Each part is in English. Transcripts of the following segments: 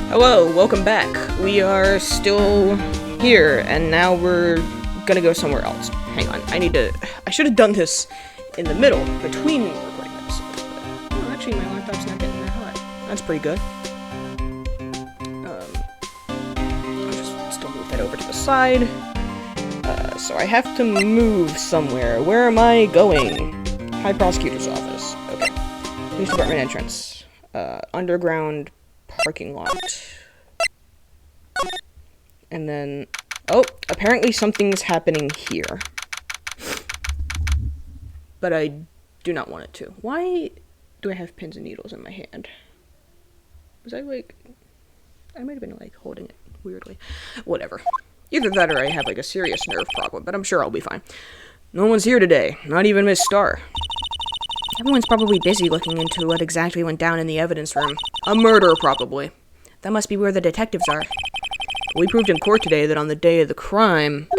Hello, welcome back. We are still here, and now we're gonna go somewhere else. Hang on, I should have done this in the middle, between recording episodes. Oh, actually, my laptop's not getting that hot. That's pretty good. I'll just still move that over to the side. So I have to move somewhere. Where am I going? High Prosecutor's Office. Okay. Police Department entrance. Underground parking lot. And then, oh, apparently something's happening here. But I do not want it to. Why do I have pins and needles in my hand? Was I might have been holding it weirdly. Whatever. Either that or I have a serious nerve problem, but I'm sure I'll be fine. No one's here today, not even Miss Starr. Everyone's probably busy looking into what exactly went down in the evidence room. A murder, probably. That must be where the detectives are. We proved in court today that on the day of the crime,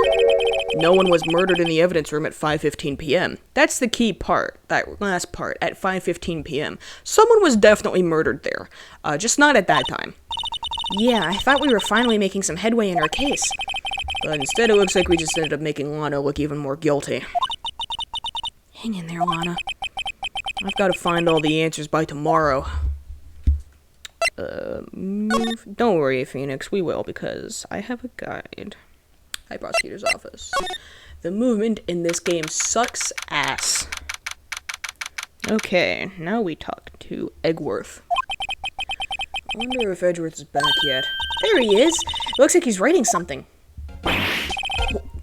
no one was murdered in the evidence room at 5:15 p.m. That's the key part, that last part, at 5:15 p.m. Someone was definitely murdered there, just not at that time. Yeah, I thought we were finally making some headway in our case. But instead it looks like we just ended up making Lana look even more guilty. Hang in there, Lana. I've got to find all the answers by tomorrow. Move. Don't worry, Phoenix, we will, because I have a guide. High Prosecutor's Office. The movement in this game sucks ass. Okay, now we talk to Egworth. I wonder if Edgeworth is back yet. There he is! It looks like he's writing something.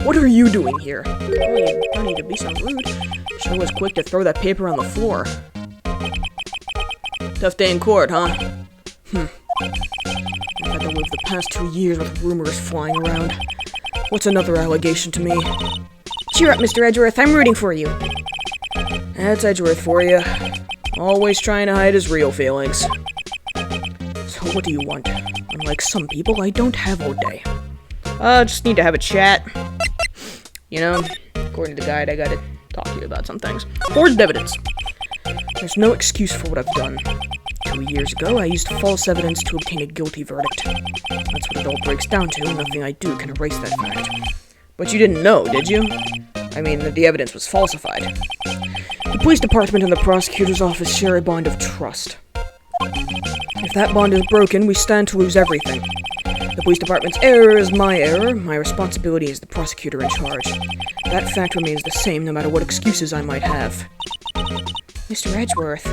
What are you doing here? Oh, you don't need to be so rude. Sure was quick to throw that paper on the floor. Tough day in court, huh? I've had to live the past 2 years with rumors flying around. What's another allegation to me? Cheer up, Mr. Edgeworth, I'm rooting for you. That's Edgeworth for you. Always trying to hide his real feelings. So what do you want? Unlike some people, I don't have all day. Just need to have a chat. You know, according to the guide, I gotta talk to you about some things. Forged evidence. There's no excuse for what I've done. 2 years ago, I used false evidence to obtain a guilty verdict. That's what it all breaks down to, and nothing I do can erase that fact. But you didn't know, did you? I mean, that the evidence was falsified. The police department and the prosecutor's office share a bond of trust. If that bond is broken, we stand to lose everything. The police department's error is my error. My responsibility is the prosecutor in charge. That fact remains the same no matter what excuses I might have. Mr. Edgeworth,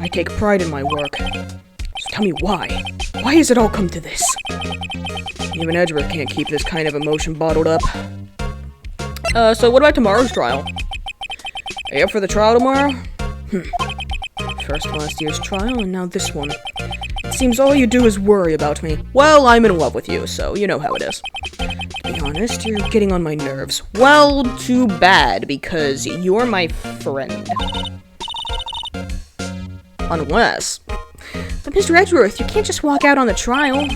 I take pride in my work. So tell me why. Why has it all come to this? Even Edgeworth can't keep this kind of emotion bottled up. So what about tomorrow's trial? Are you up for the trial tomorrow? First last year's trial, and now this one. It seems all you do is worry about me. Well, I'm in love with you, so you know how it is. To be honest, you're getting on my nerves. Well, too bad, because you're my friend. Unless... But Mr. Edgeworth, you can't just walk out on the trial.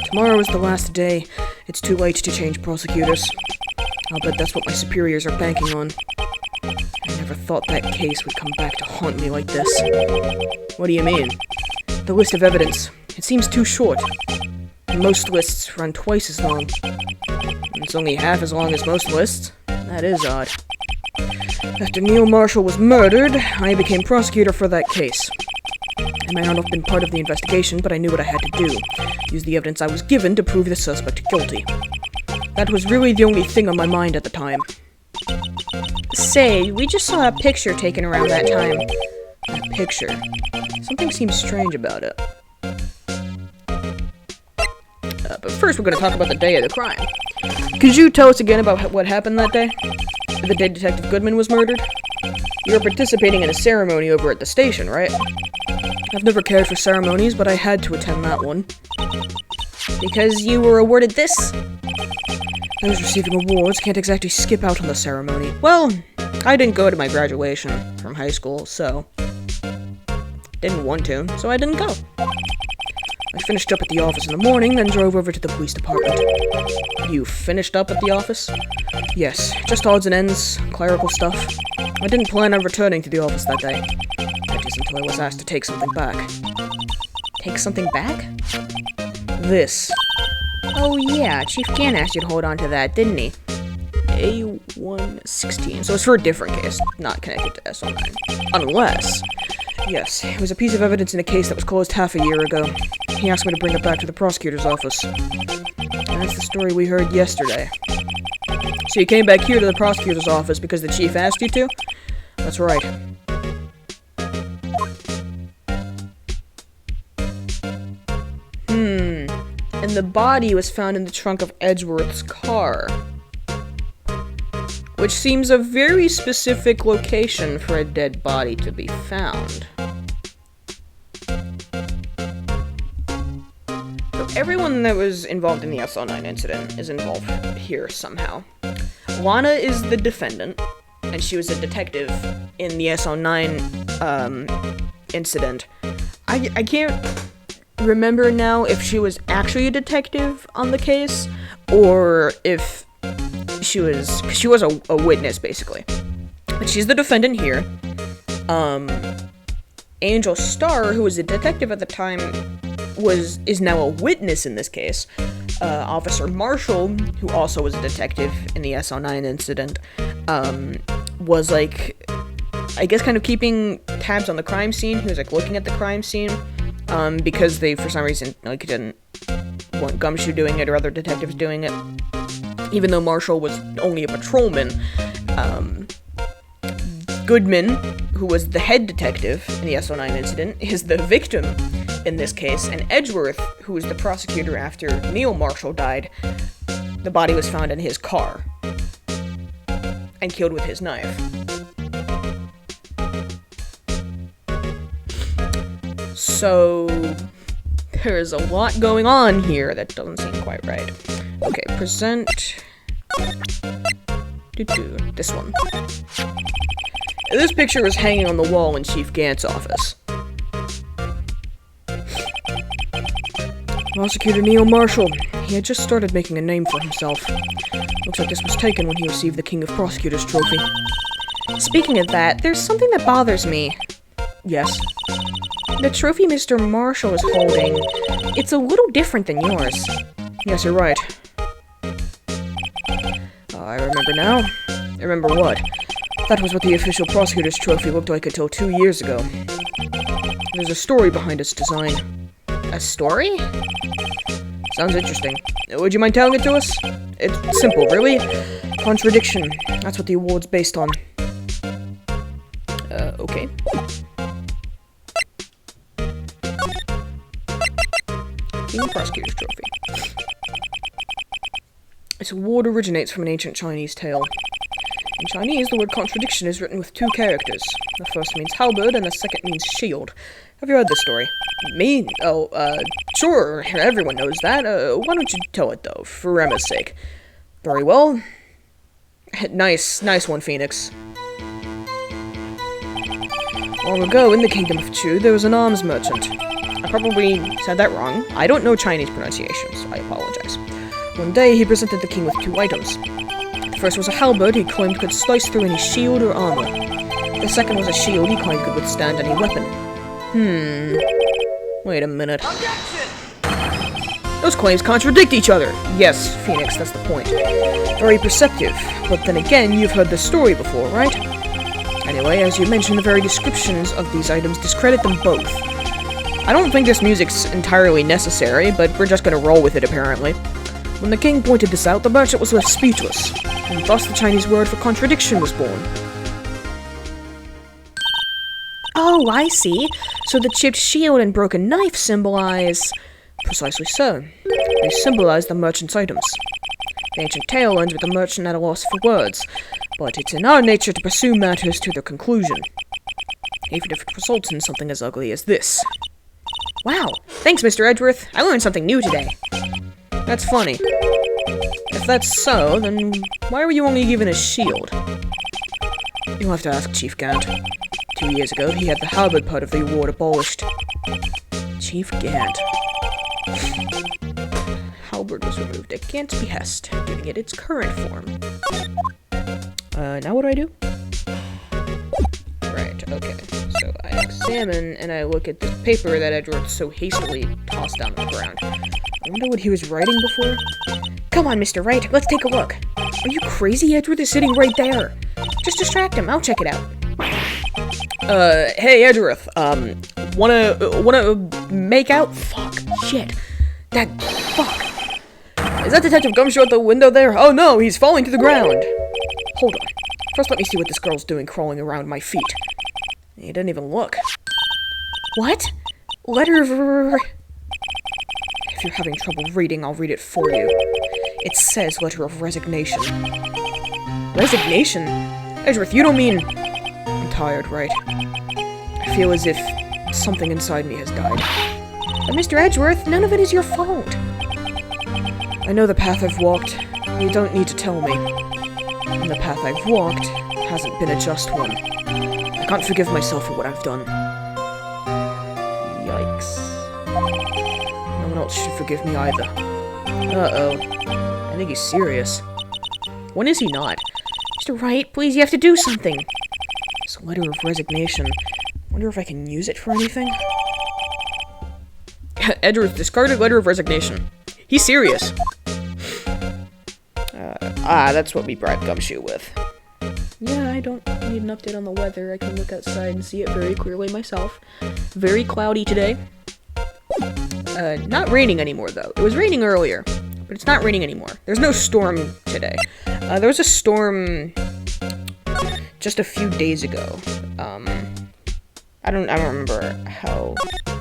Tomorrow is the last day. It's too late to change prosecutors. I'll bet that's what my superiors are banking on. I never thought that case would come back to haunt me like this. What do you mean? The list of evidence. It seems too short. Most lists run twice as long. It's only half as long as most lists. That is odd. After Neil Marshall was murdered, I became prosecutor for that case. I might not have been part of the investigation, but I knew what I had to do. Use the evidence I was given to prove the suspect guilty. That was really the only thing on my mind at the time. Say, we just saw a picture taken around that time. A picture? Something seems strange about it. But first we're going to talk about the day of the crime. Could you tell us again about what happened that day? The day Detective Goodman was murdered? You were participating in a ceremony over at the station, right? I've never cared for ceremonies, but I had to attend that one. Because you were awarded this? Those receiving awards can't exactly skip out on the ceremony. Well, I didn't go to my graduation from high school, so... Didn't want to, so I didn't go. I finished up at the office in the morning, then drove over to the police department. You finished up at the office? Yes, just odds and ends, clerical stuff. I didn't plan on returning to the office that day. That is until I was asked to take something back. Take something back? This. Oh yeah, Chief Gant asked you to hold on to that, didn't he? A116. So it's for a different case, not connected to SO9. Unless... Yes, it was a piece of evidence in a case that was closed half a year ago. He asked me to bring it back to the prosecutor's office. And that's the story we heard yesterday. So you came back here to the prosecutor's office because the chief asked you to? That's right. And the body was found in the trunk of Edgeworth's car. Which seems a very specific location for a dead body to be found. So everyone that was involved in the SO9 incident is involved here somehow. Lana is the defendant, and she was a detective in the SO9 incident. I can't remember now if she was actually a detective on the case, or if she was a witness, basically. But she's the defendant here. Angel Starr, who was a detective at the time, is now a witness in this case. Officer Marshall, who also was a detective in the SO9 incident, was like, I guess, kind of keeping tabs on the crime scene. He was like looking at the crime scene, because they, for some reason, like, didn't want Gumshoe doing it or other detectives doing it. Even though Marshall was only a patrolman, Goodman, who was the head detective in the SO9 incident, is the victim in this case, and Edgeworth, who was the prosecutor after Neil Marshall died, the body was found in his car and killed with his knife. So there is a lot going on here that doesn't seem quite right. Okay, present... This one. This picture was hanging on the wall in Chief Gant's office. Prosecutor Neil Marshall. He had just started making a name for himself. Looks like this was taken when he received the King of Prosecutors trophy. Speaking of that, there's something that bothers me. Yes? The trophy Mr. Marshall is holding, it's a little different than yours. Yes, you're right. I remember now. Remember what? That was what the official prosecutor's trophy looked like until 2 years ago. There's a story behind its design. A story? Sounds interesting. Would you mind telling it to us? It's simple, really. Contradiction. That's what the award's based on. Okay. King of Prosecutor's trophy. This award originates from an ancient Chinese tale. In Chinese, the word contradiction is written with 2 characters. The first means halberd, and the second means shield. Have you heard this story? Me? Oh, sure, everyone knows that. Why don't you tell it, though, for Emma's sake? Very well. Nice one, Phoenix. Long ago, in the Kingdom of Chu, there was an arms merchant. I probably said that wrong. I don't know Chinese pronunciations. I apologize. One day, he presented the king with 2 items. The first was a halberd he claimed could slice through any shield or armor. The second was a shield he claimed could withstand any weapon. Wait a minute. Those claims contradict each other! Yes, Phoenix, that's the point. Very perceptive, but then again, you've heard this story before, right? Anyway, as you mentioned, the very descriptions of these items discredit them both. I don't think this music's entirely necessary, but we're just gonna roll with it, apparently. When the king pointed this out, the merchant was left speechless, and thus the Chinese word for contradiction was born. Oh, I see. So the chipped shield and broken knife symbolize... Precisely so. They symbolize the merchant's items. The ancient tale ends with the merchant at a loss for words, but it's in our nature to pursue matters to their conclusion, even if it results in something as ugly as this. Wow, thanks, Mr. Edgeworth. I learned something new today. That's funny. If that's so, then why were you only given a shield? You'll have to ask Chief Gant. 2 years ago, he had the halberd part of the award abolished. Chief Gant. Halberd was removed at Gant's behest, giving it its current form. Now what do I do? Right, Okay, so I examine and I look at the paper that Edgeworth so hastily tossed down on the ground. I wonder what he was writing before. Come on, Mr. Wright, let's take a look. Are you crazy? Edgeworth is sitting right there. Just distract him, I'll check it out. Hey, Edgeworth, wanna make out? Fuck, shit. Fuck. Is that Detective Gumshoe at the window there? Oh no, he's falling to the ground. Hold on. First let me see what this girl's doing crawling around my feet. He didn't even look. What? Letter of... If you're having trouble reading, I'll read it for you. It says letter of resignation. Resignation? Edgeworth, you don't mean... I'm tired, right? I feel as if something inside me has died. But Mr. Edgeworth, none of it is your fault. I know the path I've walked. You don't need to tell me. And the path I've walked hasn't been a just one. I can't forgive myself for what I've done. Yikes. No one else should forgive me either. Uh-oh. I think he's serious. When is he not? Mr. Wright, please, you have to do something. This letter of resignation. Wonder if I can use it for anything? Edgeworth discarded letter of resignation. He's serious. That's what we bribed Gumshoe with. Yeah, I don't need an update on the weather. I can look outside and see it very clearly myself. Very cloudy today. Not raining anymore, though. It was raining earlier, but it's not raining anymore. There's no storm today. There was a storm just a few days ago. I don't remember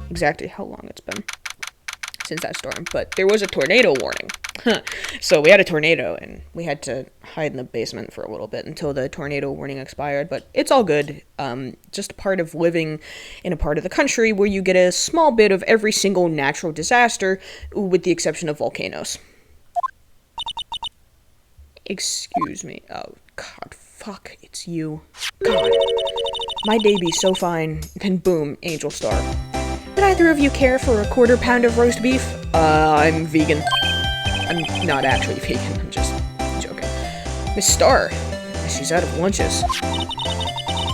exactly how long it's been since that storm, but there was a tornado warning. So we had a tornado, and we had to hide in the basement for a little bit until the tornado warning expired, but it's all good. Just a part of living in a part of the country where you get a small bit of every single natural disaster, with the exception of volcanoes. Excuse me. Oh, God, fuck, it's you. God. My day be so fine, then boom, Angel Star. Would either of you care for a quarter pound of roast beef? I'm vegan. I'm not actually vegan, I'm just joking. Miss Star, she's out of lunches.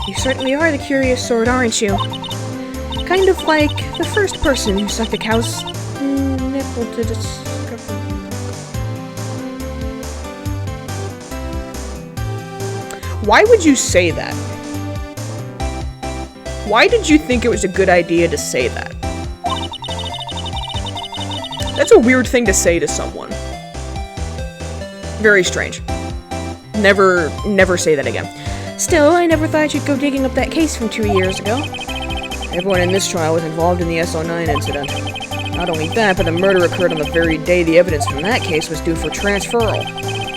You certainly are the curious sort, aren't you? Kind of like the first person who sucked a cow's nipple to discover. Why would you say that? Why did you think it was a good idea to say that? That's a weird thing to say to someone. Very strange. Never say that again. Still, I never thought you'd go digging up that case from 2 years ago. Everyone in this trial was involved in the SO9 incident. Not only that, but the murder occurred on the very day the evidence from that case was due for transferal.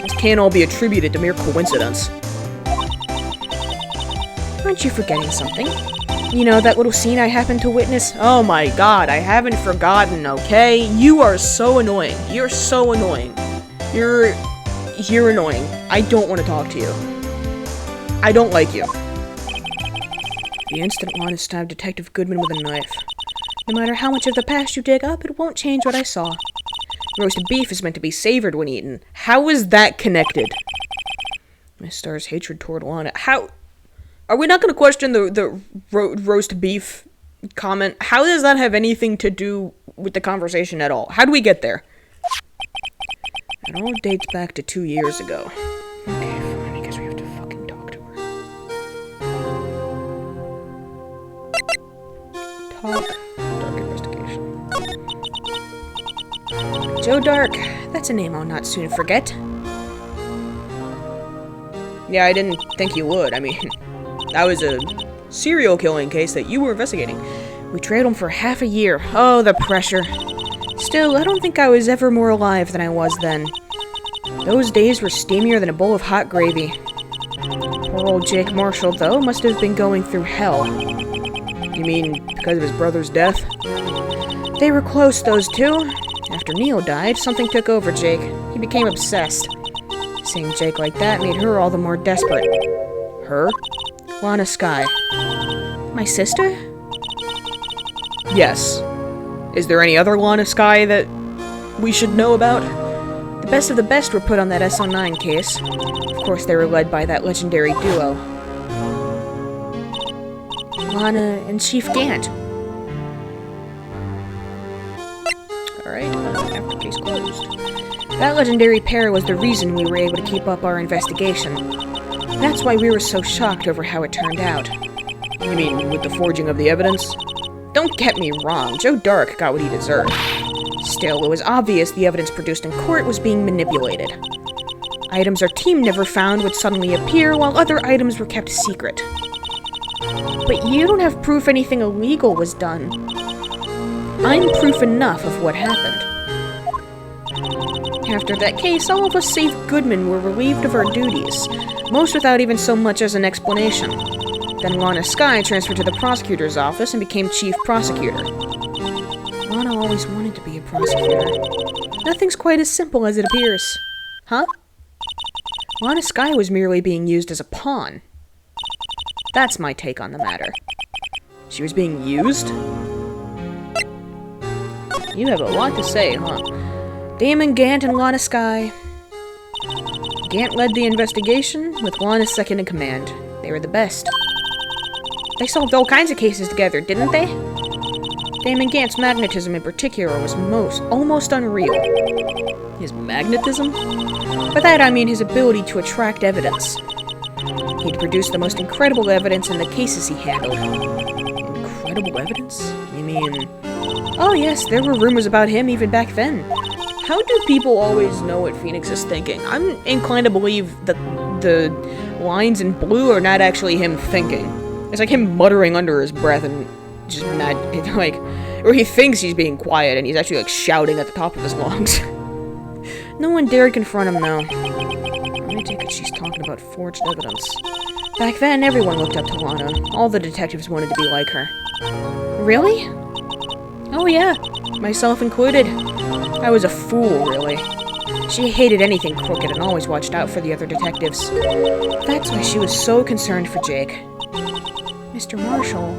This can't all be attributed to mere coincidence. Aren't you forgetting something? You know, that little scene I happened to witness? Oh my god, I haven't forgotten, okay? You are so annoying. You're so annoying. You're annoying. I don't want to talk to you. I don't like you. The incident wanted stabbed Detective Goodman with a knife. No matter how much of the past you dig up, it won't change what I saw. Roast beef is meant to be savored when eaten. How is that connected? Miss Star's hatred toward Lana. How... Are we not going to question the roast beef comment? How does that have anything to do with the conversation at all? How do we get there? It all dates back to 2 years ago. Okay, fine. I guess we have to fucking talk to her. Talk. Dark investigation. Joe Dark. That's a name I'll not soon forget. Yeah, I didn't think you would. I mean... That was a serial killing case that you were investigating. We trailed him for half a year. Oh, the pressure. Still, I don't think I was ever more alive than I was then. Those days were steamier than a bowl of hot gravy. Poor old Jake Marshall, though, must have been going through hell. You mean because of his brother's death? They were close, those two. After Neil died, something took over Jake. He became obsessed. Seeing Jake like that made her all the more desperate. Her? Lana Skye. My sister? Yes. Is there any other Lana Skye that we should know about? The best of the best were put on that SO9 case. Of course, they were led by that legendary duo. Lana and Chief Gant. Alright, after case closed. That legendary pair was the reason we were able to keep up our investigation. That's why we were so shocked over how it turned out. You mean with the forging of the evidence? Don't get me wrong, Joe Dark got what he deserved. Still, it was obvious the evidence produced in court was being manipulated. Items our team never found would suddenly appear, while other items were kept secret. But you don't have proof anything illegal was done. I'm proof enough of what happened. After that case, all of us save Goodman were relieved of our duties, most without even so much as an explanation. Then Lana Skye transferred to the prosecutor's office and became chief prosecutor. Lana always wanted to be a prosecutor. Nothing's quite as simple as it appears. Huh? Lana Skye was merely being used as a pawn. That's my take on the matter. She was being used? You have a lot to say, huh? Damon Gant and Lana Skye. Gant led the investigation, with Lana second in command. They were the best. They solved all kinds of cases together, didn't they? Damon Gant's magnetism in particular was almost unreal. His magnetism? By that I mean his ability to attract evidence. He'd produced the most incredible evidence in the cases he handled. Incredible evidence? You mean... Oh yes, there were rumors about him even back then. How do people always know what Phoenix is thinking? I'm inclined to believe that the lines in blue are not actually him thinking. It's like him muttering under his breath and just mad, like, or he thinks he's being quiet and he's actually like shouting at the top of his lungs. No one dared confront him though. I take it she's talking about forged evidence. Back then, everyone looked up to Lana. All the detectives wanted to be like her. Really? Oh yeah, myself included. I was a fool, really. She hated anything crooked and always watched out for the other detectives. That's why she was so concerned for Jake. Mr. Marshall.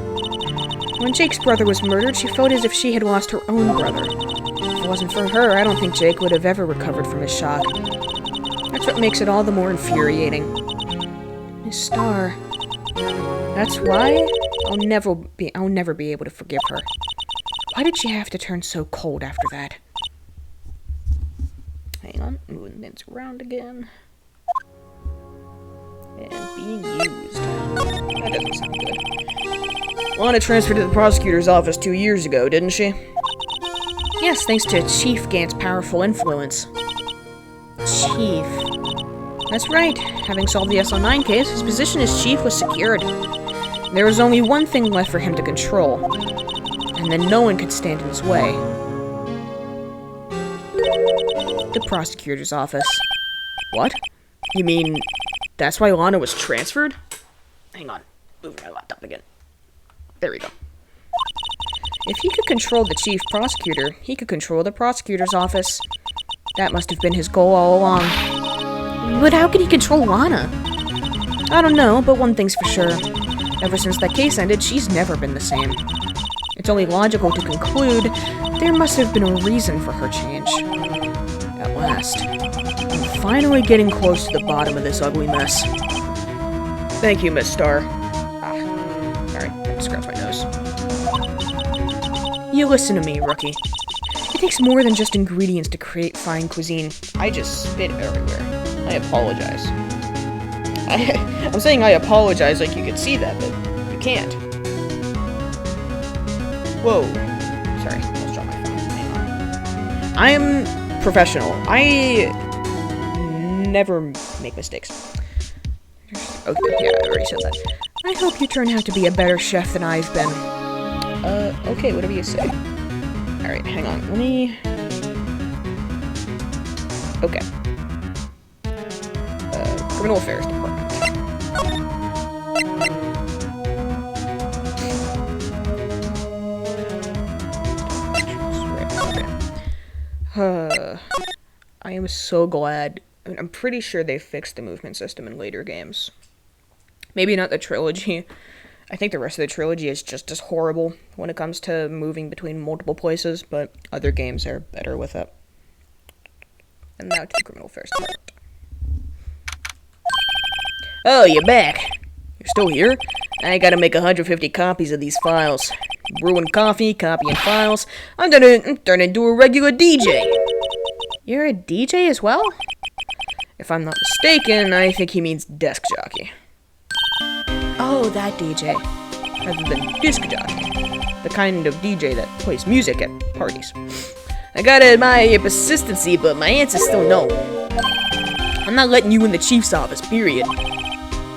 When Jake's brother was murdered, she felt as if she had lost her own brother. If it wasn't for her, I don't think Jake would have ever recovered from his shock. That's what makes it all the more infuriating. Miss Starr. That's why I'll never be able to forgive her. Why did she have to turn so cold after that? Hang on, moving things around again. And being used. That doesn't sound good. Lana transferred to the prosecutor's office 2 years ago, didn't she? Yes, thanks to Chief Gant's powerful influence. Chief. That's right. Having solved the SL9 case, his position as chief was secured. There was only one thing left for him to control, and then no one could stand in his way. The prosecutor's office. What? You mean that's why Lana was transferred? Hang on. Moving my laptop again. There we go. If he could control the chief prosecutor, he could control the prosecutor's office. That must have been his goal all along. But how could he control Lana? I don't know, but one thing's for sure. Ever since that case ended, she's never been the same. It's only logical to conclude there must have been a reason for her change. At last, I'm finally getting close to the bottom of this ugly mess. Thank you, Miss Starr. Alright, I have to scratch my nose. You listen to me, rookie. It takes more than just ingredients to create fine cuisine. I just spit everywhere. I apologize. I'm saying I apologize like you could see that, but you can't. Whoa. Sorry, I almost dropped my phone. Hang on. I am professional. I never make mistakes. Okay, yeah, I already said that. I hope you turn out to be a better chef than I've been. Okay, whatever you say. Alright, hang on, let me... Okay. Criminal Affairs Department. I am so glad. I mean, I'm pretty sure they fixed the movement system in later games. Maybe not the trilogy. I think the rest of the trilogy is just as horrible when it comes to moving between multiple places, but other games are better with it. And now to the Criminal Affairs Department. Oh, you're back. You're still here? I gotta make 150 copies of these files. Brewing coffee, copying files. I'm turning into a regular DJ. You're a DJ as well? If I'm not mistaken, I think he means desk jockey. Oh, that DJ. Rather than disc jockey. The kind of DJ that plays music at parties. I gotta admire your persistency, but my answer's still no. I'm not letting you in the chief's office, period.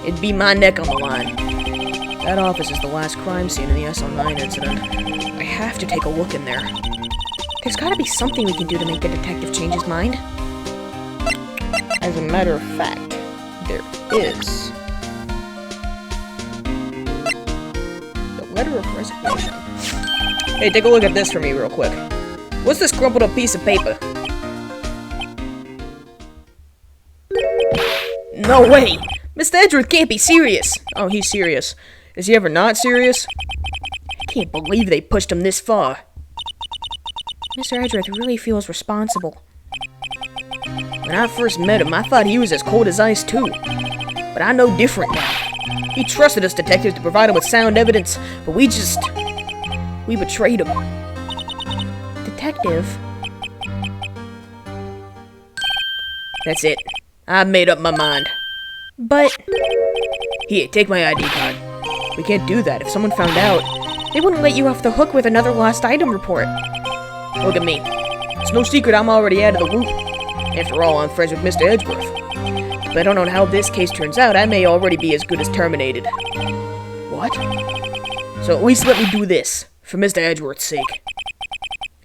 It'd be my neck on the line. That office is the last crime scene in the SL9 incident. I have to take a look in there. There's gotta be something we can do to make the detective change his mind. As a matter of fact, there is. The letter of resignation. Hey, take a look at this for me real quick. What's this crumpled up piece of paper? No way! Mr. Edgeworth can't be serious! Oh, he's serious. Is he ever not serious? I can't believe they pushed him this far. Mr. Edgeworth really feels responsible. When I first met him, I thought he was as cold as ice, too. But I know different now. He trusted us detectives to provide him with sound evidence, but we betrayed him. Detective? That's it. I've made up my mind. But... Here, take my ID card. We can't do that. If someone found out, they wouldn't let you off the hook with another lost item report. Look at me. It's no secret I'm already out of the loop. After all, I'm friends with Mr. Edgeworth. Depending on how this case turns out, I may already be as good as terminated. What? So at least let me do this, for Mr. Edgeworth's sake.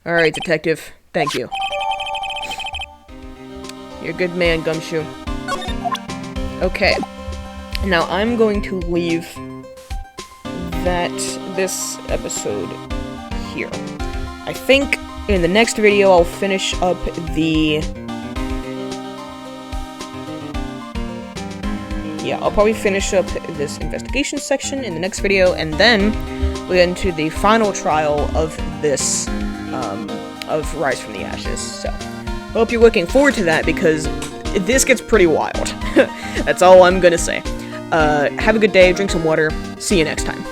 Alright, detective. Thank you. You're a good man, Gumshoe. Okay. Now I'm going to leave this episode here. I think in the next video I'll finish up the... Yeah, I'll probably finish up this investigation section in the next video, and then we'll get into the final trial of this, of Rise from the Ashes. So, hope you're looking forward to that, because this gets pretty wild. That's all I'm gonna say. Have a good day, drink some water, see you next time.